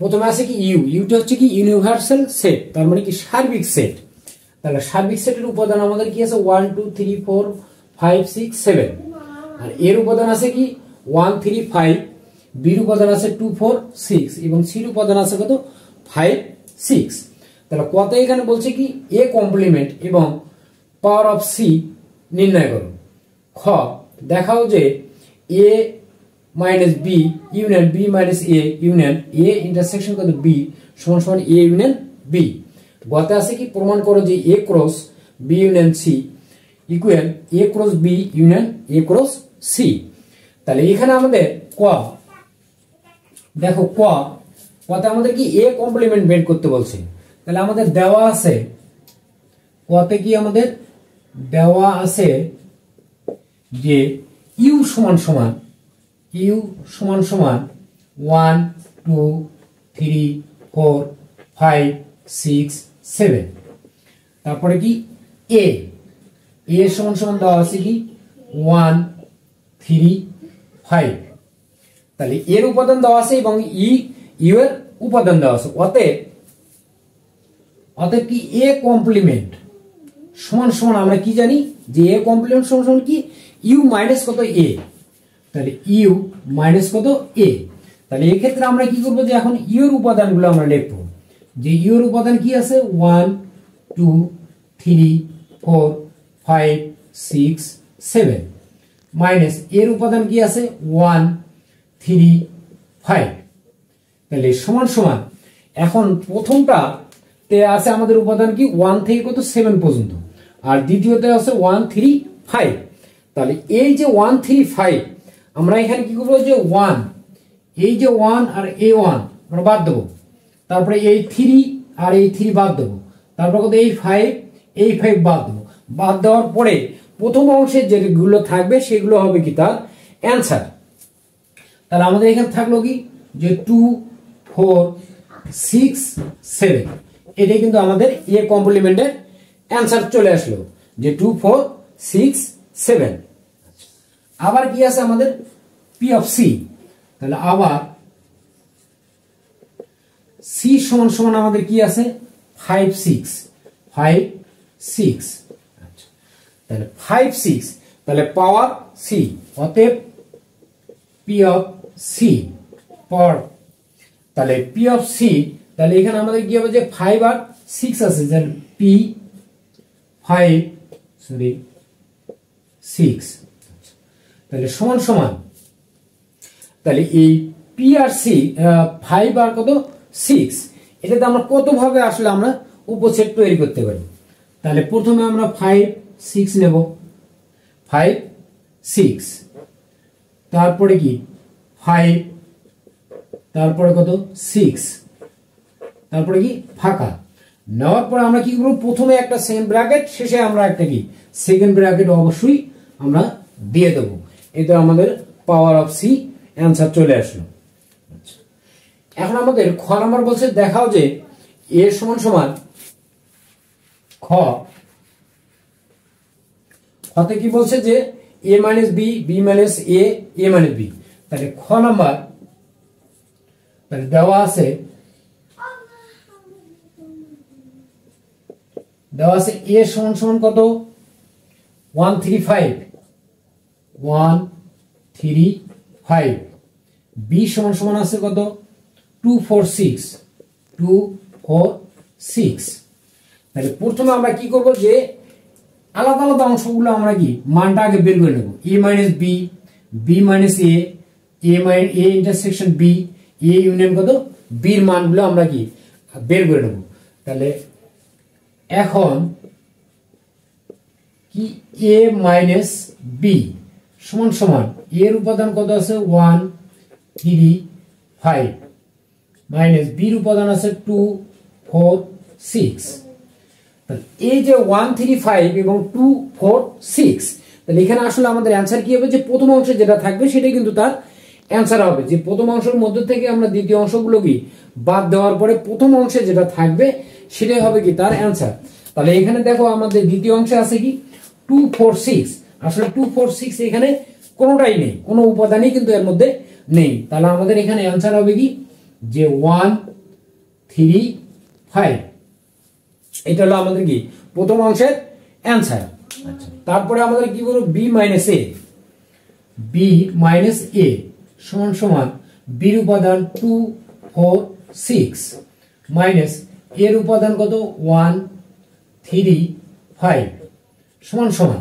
প্রথমে আছে কি ইউ, ইউটা হচ্ছে কি ইউনিভার্সাল সেট, তার মানে কি সার্বিক সেট। তাহলে সার্বিক সেটের উপাদান আমাদের কি আছে 1 2 3 4 5 6 7, আর এর উপাদান আছে কি 1 3 5, বির উপাদান আছে 2 4 6 এবং সির উপাদান আছে কত 5 6। তাহলে কত এখানে বলছে কি এ কমপ্লিমেন্ট এবং পাওয়ার অফ সি নির্ণয় করো। খ দেখাও যে A minus B union B minus A union A intersection কত বি সমান সমান এ ইউনিয়ন বি। গতে আছে কি প্রমাণ করো যে A cross B union C equal A cross B union A cross C. তাহলে এখানে আমাদের ক দেখো কতে আমাদের কি এ কমপ্লিমেন্ট বের করতে বলছে। তাহলে আমাদের দেওয়া আছে কতে কি আমাদের দেওয়া আছে যে ইউ সমান সমান 1 2 3 4 5 6 7, তারপরে কি এ সমান সমান দেওয়া আছে কি 1 3 5। তাহলে এর উপাদান দেওয়া আছে এবং ইউ এর উপাদান দেওয়া আছে। অতএব কি এ কমপ্লিমেন্ট সমান সমান আমরা কি জানি যে এ কমপ্লিমেন্ট সমান সমান কি ইউ মাইনাস কত এ। তাহলে ইউ মাইনাস কত এ। তাহলে এই ক্ষেত্রে আমরা কি করব যে এখন ইউ এর উপাদানগুলো আমরা লিখব যে ইউ এর উপাদান কি আছে 1 2 3 4 5 6 7 মাইনাস এর উপাদান কি আছে 1 3 5। তাহলে সমান সমান এখন প্রথমটা তে আছে আমাদের উপাদান কি 1 থেকে কত 7 পর্যন্ত, আর দ্বিতীয়তে আছে 1 3 5। তাহলে এই যে 1 3 5 আমরা এখানে কি করব যে 1 এই যে 1 আর এই 1 আমরা বাদ দেব, তারপরে এই 3 আর এই 3 বাদ দেব, তারপর কত এই 5 বাদ দেব। বাদ দেওয়ার পরে প্রথম অংশে যেগুলো থাকবে সেগুলো হবে কি তার অ্যানসার। তাহলে আমাদের এখানে থাকলো কি যে 2 4 6 7, এটাই কিন্তু আমাদের এ কমপ্লিমেন্টের অ্যানসার চলে আসলো যে 2 4 6 7। আবার কি আছে আমাদের পি অফ সি। তাহলে আবার সি সমান সমান আমাদের কি আছে 5 6 তাহলে 5 6, তাহলে পাওয়ার সি। অতএব পি অফ সি পাওয়ার, তাহলে পি অফ সি, তাহলে এখানে আমাদের কি হবে যে 5 আর 6 আছে, তাহলে পি 5 6, তাহলে সমান সমান, তাহলে এই পি আর সি 5 আর কত 6, এটাতে আমরা কত ভাবে আসলে আমরা উপসেট তৈরি করতে পারি। তাহলে প্রথমে আমরা 5 6 নেব, 5 6, তারপরে কি 5, তারপরে কত 6, তারপরে কি ফাঁকা নেওয়ার পরে আমরা কি করব প্রথমে একটা সেকেন্ড ব্র্যাকেট, শেষে আমরা একটা কি সেকেন্ড ব্র্যাকেট অবশ্যই আমরা দিয়ে দেব। এটা আমাদের পাওয়ার অফ সি অ্যান্সার চলে আসলো। এখন আমাদের খ নাম্বার বলছে দেখাও যে এ সমান সমান খতে কি বলছে যে A minus B, B minus A, A minus B. তাহলে খ নাম্বার তাহলে দেওয়া আছে এ সমান সমান কত 1 3 5, 1 3 5, বি সমান সমান আছে কত 2 4 6, 2 4 6। তাহলে প্রথমে আমরা কি করব যে আলাদা আলাদা অংশগুলো আমরা কি মানটা আগে বের করে নেব। A minus B, B minus A, A intersection B, A union কত বির মানগুলো আমরা কি বের করে নেব। তাহলে এখন কি এ মাইনাস বি সমান সমান এর উপাদান কত আছে 1 3 5 মাইনাস বির উপাদান আছে 2 4 6। এই যে 1 3 5 এবং 2 4 6, তাহলে এখানে আসলে আমাদের অ্যান্সার কি হবে যে প্রথম অংশে যেটা থাকবে সেটাই কিন্তু তার অ্যান্সার হবে। যে প্রথম অংশের মধ্যে থেকে আমরা দ্বিতীয় অংশগুলো কি বাদ দেওয়ার পরে প্রথম অংশে যেটা থাকবে সেটাই হবে কি তার অ্যান্সার। তাহলে এখানে দেখো আমাদের দ্বিতীয় অংশে আছে কি 2 4 6, আসলে 2 4 6 এখানে কোনোটাই নেই, কোনো উপাদানই কিন্তু এর মধ্যে নেই। তাহলে আমাদের এখানে অ্যান্সার হবে কি যে 1 3 5। এটা হলো আমাদের কি প্রথম অংশের অ্যান্সার। আচ্ছা, তারপরে আমাদের কি বলবো b minus a, b minus a সমান সমান b এর উপাদান 2 4 6 মাইনাস এর উপাদান কত 1 3 5 সমান সমান।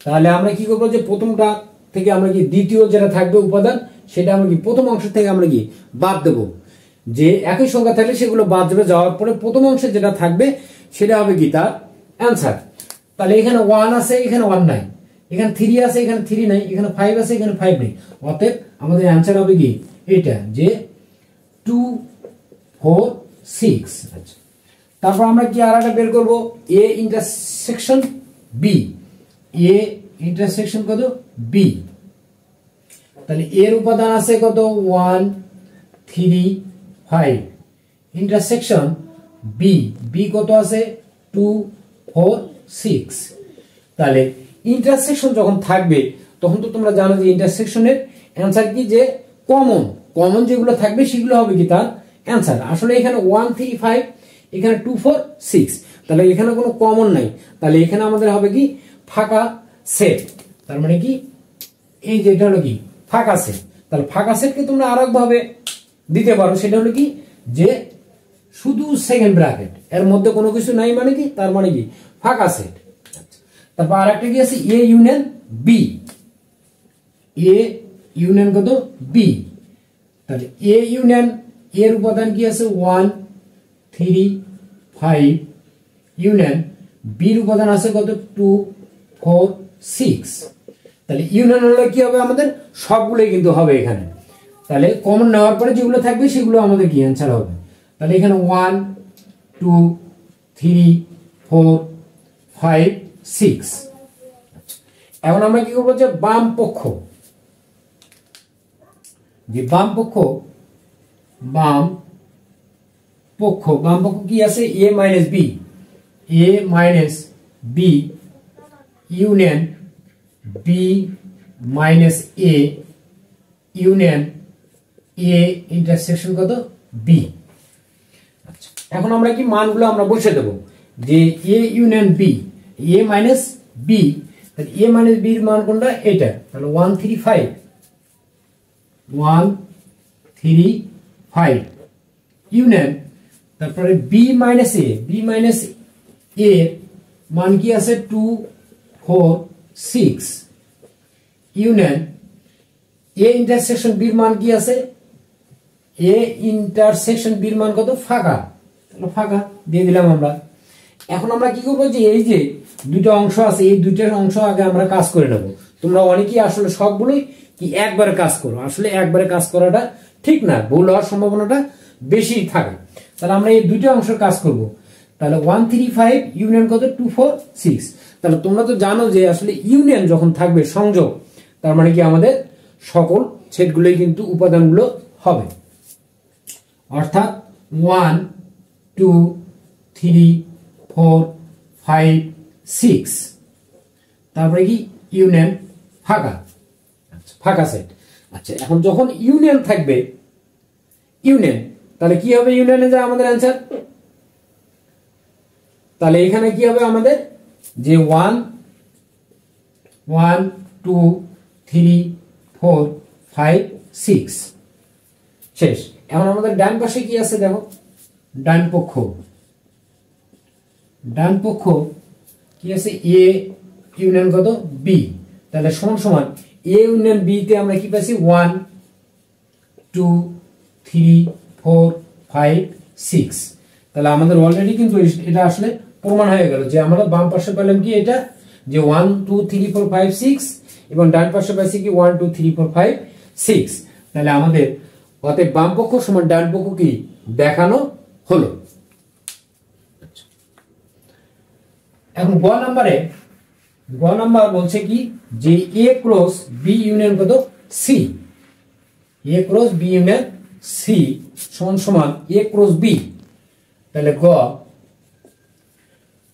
তাহলে আমরা কি করবো যে প্রথমটা থেকে আমরা কি দ্বিতীয় যেটা থাকবে উপাদান সেটা আমরা কি প্রথম অংশ থেকে আমরা কি বাদ দেব, যে একই সংখ্যা থাকলে সেগুলো বাদ দেবে, যাওয়ার পরে প্রথম অংশে যেটা থাকবে সেটা হবে কি তার অ্যান্সার। তাহলে এখানে 1 আছে, এখানে 1 নাই, এখানে 3 আছে, এখানে 3 নাই, এখানে 5 আছে, এখানে 5 নেই। অতএব আমাদের অ্যান্সার হবে কি এটা যে 2 4 6। আচ্ছা, তারপর আমরা কি আরেকটা বের করব a intersection b, a intersection কত b। তাহলে এর উপাদান আছে কত 1 3 5 ইন্টারসেকশন b, b কত আছে 2 4 6। তাহলে ইন্টারসেকশন যখন থাকবে তখন তো তোমরা জানো যে ইন্টারসেকশনের অ্যান্সার কি যে কমন কমন যেগুলো থাকবে সেগুলো হবে কি তার অ্যান্সার। আসলে এখানে 1 3 5, এখানে 2 4 6, তাহলে এখানে কোনো কমন নাই। তাহলে এখানে আমাদের হবে কি ফাঁকা সেট। তার মানে কি এই যে এটা হলো কি ফাঁকা সেট। তাহলে ফাঁকা সেটকে তোমরা আরেক ভাবে দিতে পারো, সেটা হলো কি যে শুধু সেকেন্ড ব্র্যাকেট, এর মধ্যে কোনো কিছু নাই, মানে কি তার মানে কি ফাঁকা সেট। তারপর আরেকটা কি আছে A union B, A union কত বি। তাহলে এ ইউনিয়ন এর উপাদান কি আছে 1 3 5 ইউনিয়ন বির উপাদান আছে কত 2 4 6। তাহলে ইউনিয়ন হলে কি হবে আমাদের সবগুলোই কিন্তু হবে এখানে। তাহলে কমন নেওয়ার পরে যেগুলো থাকবে সেগুলো আমাদের কি অ্যান্সার হবে। তাহলে এখানে 1 2 3 4 5 6। এখন আমরা কি করবো যে বাম পক্ষ, যে বাম পক্ষ কি আছে a minus B, a minus B union B minus A union A intersection কত বি। আচ্ছা, এখন আমরা কি মানগুলো আমরা বসে দেব যে A union B, A minus B, তাহলে এ মাইনাস বি এর মান কোনটা এটা, তাহলে 1 3 5 1 3 5 ইউনিয়ন তারপরে বি মাইনাস এ, বি মাইনাস এ মান কি আছে 2 4 6 ইউনিয়ন এ ইন্টারসেকশন বির মান কি আছে, এ ইন্টারসেকশন বির মান কত ফাঁকা, তাহলে ফাঁকা দিয়ে দিলাম আমরা। এখন আমরা কি করবো যে এই যে দুটো অংশ আছে এই দুইটার অংশ আগে আমরা কাজ করে নেব। তোমরা অনেকেই আসলে সবগুলোই কি একবারে কাজ করো, আসলে একবারে কাজ করাটা ঠিক না, ভুল হওয়ার সম্ভাবনাটা বেশি থাকে। তাহলে আমরা এই দুইটা অংশের কাজ করব। তাহলে 1 3 5 ইউনিয়ন কত 2 4 6। তাহলে তোমরা তো জানো যে আসলে ইউনিয়ন যখন থাকবে সংযোগ, তার মানে কি আমাদের সকল সেটগুলোই কিন্তু উপাদানগুলো হবে, অর্থাৎ 1 2 3 4 5 6 তারপরে কি ইউনিয়ন ফাঁকা, ফাঁকা সেট। আচ্ছা, এখন যখন ইউনিয়ন থাকবে ইউনিয়ন, তাহলে কি হবে ইউনিয়নে যা আমাদের অ্যান্সার। তাহলে এখানে কি হবে আমাদের যে 1 1 2 3 4 5 6 শেষ। এখন আমাদের ডান পাশে কি আছে দেখো, ডান পক্ষ কি আছে এ ইউনিয়ন কত বি, তাহলে সমান সমান এ ইউনিয়ন বি তে আমরা কি পাচ্ছি 1 2 3 4 5 6। তাহলে আমাদের অলরেডি কিন্তু এটা আসলে প্রমাণ হয়ে গেল যে আমরা বাম পাশে পেলাম কি এটা যে 1 2 3 4 5 6 এবং ডান পাশে পাচ্ছি কি 1 2 3 4 5 6। তাহলে আমাদের অতএব বাম পক্ষ সমান ডান পক্ষ কি দেখানো হলো। এখন গ নাম্বার বলছে কি যে এ ক্রস বি ইউনিয়ন কত সি, এ ক্রস বি ইউনিয়ন সি সমান সমান এ ক্রস বি। তাহলে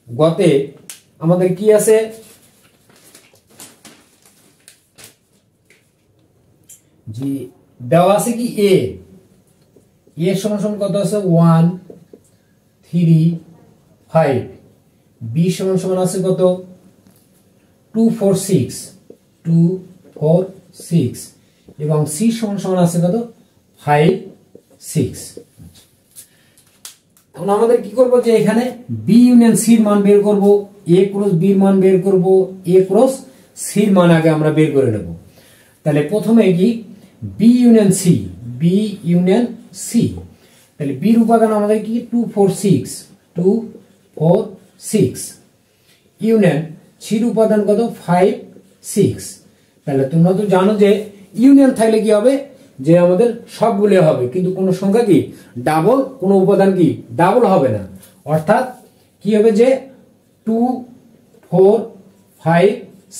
গতে আমাদের কি আছে যে দেওয়া আছে কি এ সমান সমান কত আছে 1 3 5, বি সমান সমান আছে কত 2 4 6 2 4 6 এবং সি সমান সমান আছে কত 5 6। এখন আমাদের কি করব যে এখানে বি ইউনিয়ন সি এর মান বের করব, এ ক্রস বি এর মান বের করব, এ ক্রস সি এর মান আগে আমরা বের করে নেব। তাহলে প্রথমে কি B union C, B union C, তাহলে বি এর উপাদান আমাদের কি 2 4 6 2 4 6 ইউনিয়ন সি এর উপাদান কত 5 6। তাহলে তোমরা তো জানো যে ইউনিয়ন থাকলে কি হবে যে আমাদের সবগুলো হবে, কিন্তু কোন সংখ্যা কি ডাবল, কোন উপাদান কি ডাবল হবে না, অর্থাৎ কি হবে যে 2 4 5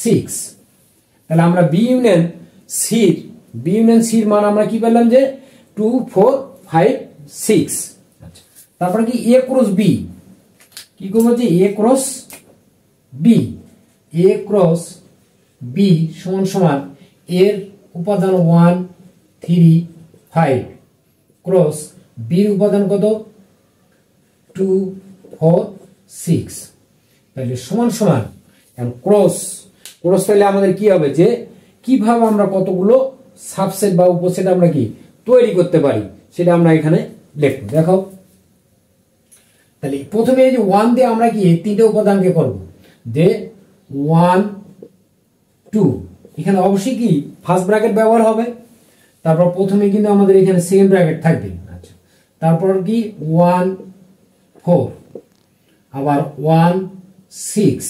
6। তাহলে আমরা বি ইউনিয়ন সি এর মান আমরা কি পেলাম যে 2 4 5 6। আচ্ছা, তারপরে কি এ ক্রস বি, কি করব যে এ ক্রস বি সমান সমান এর উপাদান 1 3 5 ক্রস বি এর উপাদান কত 2 4 6। তাহলে সমান সমান ক্রস তাহলে আমাদের কি হবে যে কিভাবে আমরা কতগুলো সাবসেট বা উপসেট আমরা কি তৈরি করতে পারি সেটা আমরা এখানে লিখব। দেখো তাহলে প্রথমে এই যে 1 দিয়ে আমরা কি এই তিনটে উপাদানকে করব, যে 1 2, এখানে অবশ্যই কি ফার্স্ট ব্র্যাকেট ব্যবহার হবে, তারপর প্রথমে কিন্তু আমাদের এখানে সেকেন্ড ব্র্যাকেট থাকবে। আচ্ছা, তারপর কি 1 4, আবার 1 6,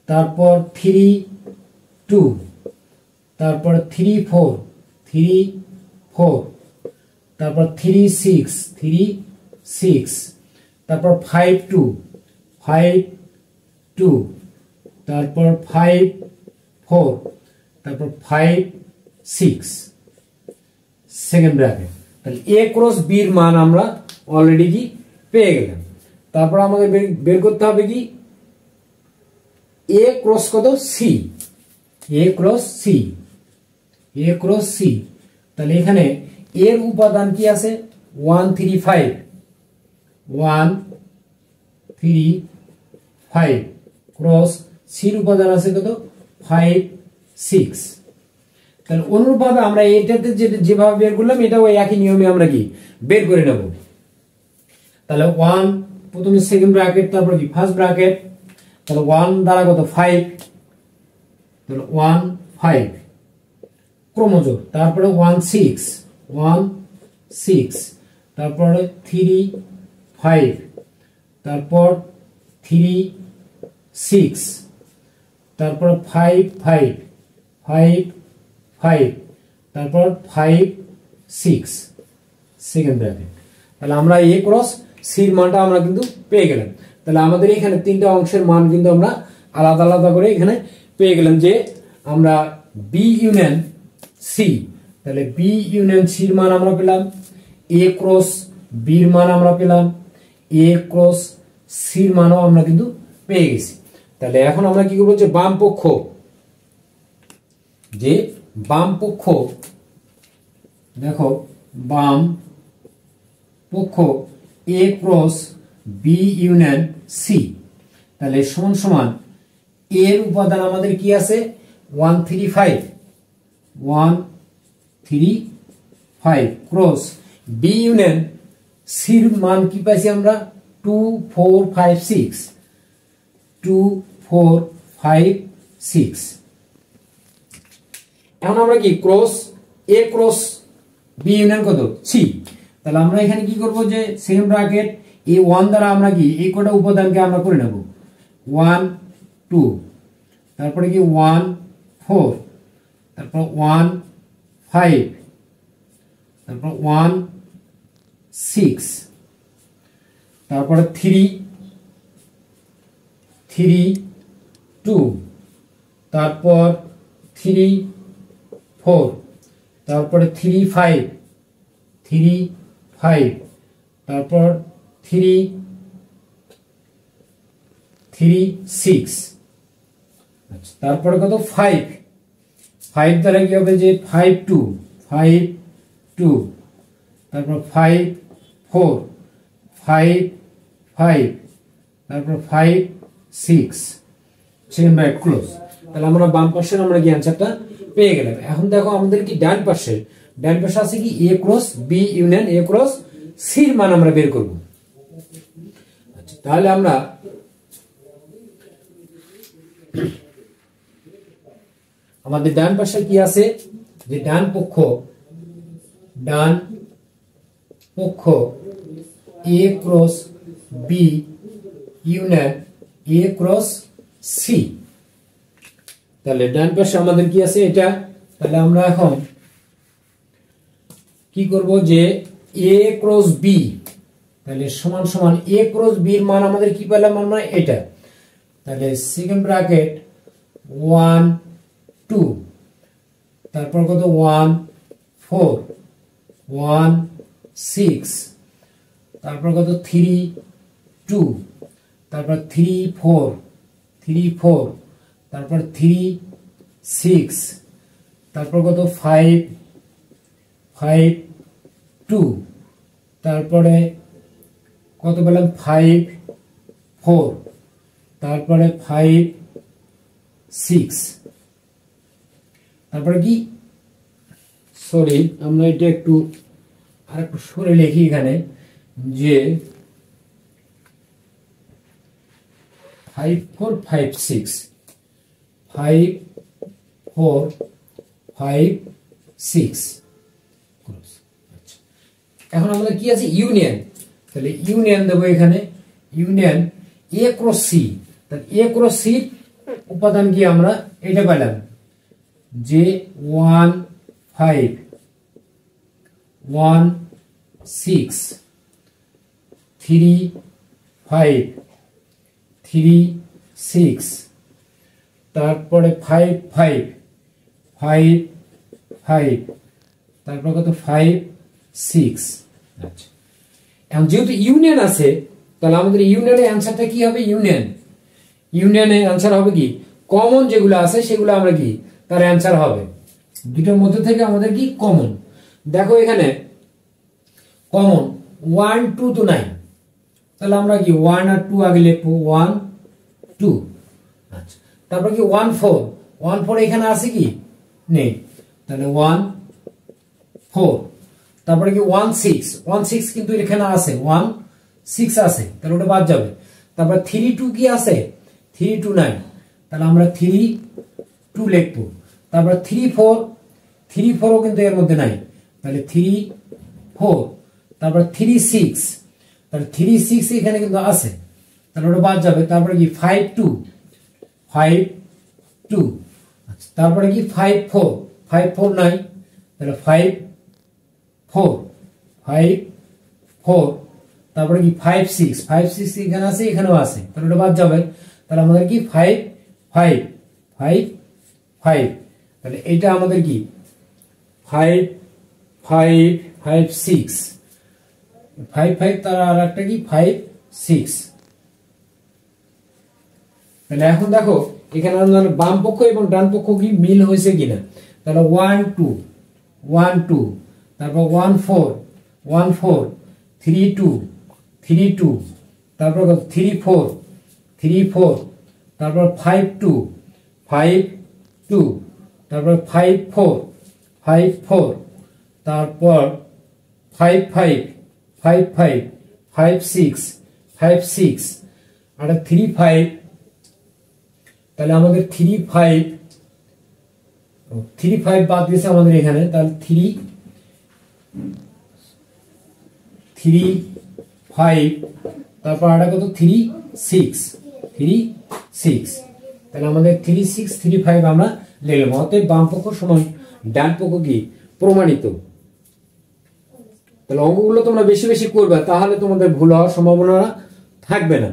তারপর 3 2, তারপর 3 4 3 4, তারপর 3 6 3 6, তারপর 5 2 5 2, তারপর 5 4, তারপর 5 6 সেকেন্ড ব্র্যাকেট। তাহলে এ ক্রস বি এর মান আমরা অলরেডি কি পেয়ে গেলাম। তারপর আমাদের বের করতে হবে কি এ ক্রস কত সি, এ ক্রস সি। তাহলে এখানে এর উপাদান কি আছে 1 3 5 1 3 5 ক্রস সির উপাদান আছে কত 5 6। তাহলে অনুরূপভাবে আমরা এটাতে যেভাবে বের করলাম এটাও একই নিয়মে আমরা কি বের করে নেব। তাহলে 1 প্রথমে সেকেন্ড ব্র্যাকেট, তারপর কি ফার্স্ট ব্র্যাকেট, তাহলে 1 দ্বারা কত 5, তাহলে 1 5 ক্রমযোগ, তারপরে 1 6, তারপরে 3 5, তারপর 3 6, তারপর 5 5 5 5, তারপর 5 6 সেকেন্ড ব্র্যাকেট। তাহলে আমরা এ ক্রস সির মানটা আমরা কিন্তু পেয়ে গেলাম। তাহলে আমাদের এখানে তিনটা অংশের মান কিন্তু আমরা আলাদা আলাদা করে এখানে পেয়ে গেলাম, যে আমরা বি ইউনিয়ন সি, তাহলে বি ইউনিয়ন সির মান আমরা পেলাম, এ ক্রস বির মান আমরা পেলাম, এ ক্রস সির মানও আমরা কিন্তু পেয়ে গেছি। তাহলে এখন আমরা কি করবো যে বাম পক্ষ দেখো বাম পক্ষ এ ক্রস বি ইউনিয়ন সি, তাহলে সমান সমান এর উপাদান আমাদের কি আছে 1 3 5 ক্রস বি ইউনিয়ন সির মান কি পাইছি আমরা 2 4 5 6 2 4 5 6। এখন আমরা কি ক্রস এ ক্রস বি ইউনিয়ন কত সি, তাহলে আমরা এখানে কি করব যে সেকেন্ড ব্র্যাকেট এই 1 দ্বারা আমরা কি এই কটা উপাদানকে আমরা করে নেব 1 2, তারপরে কি 1 4, তারপর 1 5, তারপর 1 6, তারপরে 3 2, তারপর 3 4, তারপরে 3 5 তারপর 3 6, তারপরে কত 5 5 দ্বারা কি হবে যে 5 2 তারপর 5 4 5 5 তারপর 5 6 সেকেন্ড ব্র্যাকেট ক্লোজ। তাহলে আমরা বাম পাশের আমরা কি অ্যানসারটা পেয়ে গেলাম। এখন দেখো আমাদের কি ডান পাশে আছে কি a cross b union a cross c এর মান আমরা বের করব। আচ্ছা, তাহলে আমরা আমাদের ডান পাশে কি আছে যে ডান পক্ষ a cross b union a cross c। তাহলে ডান পাশে আমাদের কি আছে এটা। তাহলে আমরা এখন কি করব যে a ক্রস b তাহলে সমান সমান a ক্রস b এর মান আমাদের কি পেলাম আমরা এটা। তাহলে সেকেন্ড ব্র্যাকেট 1 2 তারপর কত 1 4 1 6 তারপর কত 3 2 তারপর 3 4 তারপর 3 6 তারপর কত 5 2 তারপরে কত পেলাম 5 4 তারপরে 5 6 তারপরে কি সরি আমরা এটা একটু আরেকটু সরে লিখি এখানে যে 5 4 5 6 5 4 5 6। এখন আমাদের কি আছে ইউনিয়ন। তাহলে ইউনিয়ন দেবো এখানে ইউনিয়ন a ক্রস c। তাহলে a ক্রস c উপাদান কি আমরা এটা পেলাম যে 1 5 1 6 3 5 3 6 তারপরে 5 5 5 5 তারপর কত 5 6। আচ্ছা, এখন যেহেতু ইউনিয়ন আছে তাহলে আমাদের ইউনিয়নের অ্যান্সারটা কি হবে ইউনিয়নের অ্যান্সার হবে কি কমন যেগুলো আছে সেগুলো আমরা কি তার অ্যান্সার হবে। দুটোর মধ্যে থেকে আমাদের কি কমন। দেখো এখানে কমন 1 2 তো নাই, তাহলে আমরা কি 1 আর 2 আগে লিখবো 1 2। আচ্ছা, তারপর কি 1 4 এখানে আছে কি নেই, তাহলে 1 4। তারপরে কি 1 6 কিন্তু এখানে আছে 1 6 আছে, তাহলে ওটা বাদ যাবে। তারপর 3 2 কি আছে 3 2 নাই, তাহলে আমরা 3 2 লিখবো। তারপর 3 4 ও কিন্তু এর মধ্যে নাই, তাহলে 3 4। তারপর 3 6, তাহলে 3 6 এখানে কিন্তু আছে, তাহলে ওটা বাদ যাবে। তারপরে কি 5 2 আচ্ছা, তারপরে কি 5 4 নাই, তাহলে 5 4 তারপরে কি 5 6 এখানে আছে এখানেও আছে, তাহলে ওটা বাদ যাবে। তাহলে আমাদের কি 5 তাহলে এটা আমাদের কি 5 6 তার আর একটা কি 5 6। তাহলে এখন দেখো এখানে আমাদের বাম পক্ষ এবং ডান পক্ষ কি মিল হয়েছে কিনা। তাহলে 1 2 তারপর 1 4 3 2 তারপর 3 4 তারপর 5 2 তারপর 5 4 তারপর 5 6 আর 3 5। তাহলে আমাদের 3 5 বাদ দিয়েছে আমাদের এখানে, তাহলে 3 5 তারপর আটা কত 3 6। তাহলে আমাদের 3 6 3 5 আমরা লিখলাম। অতএব বাম পক্ষ সমান ডান পক্ষ কি প্রমাণিত। তাহলে অঙ্কগুলো তোমরা বেশি বেশি করবে, তাহলে তোমাদের ভুল হওয়ার সম্ভাবনা থাকবে না।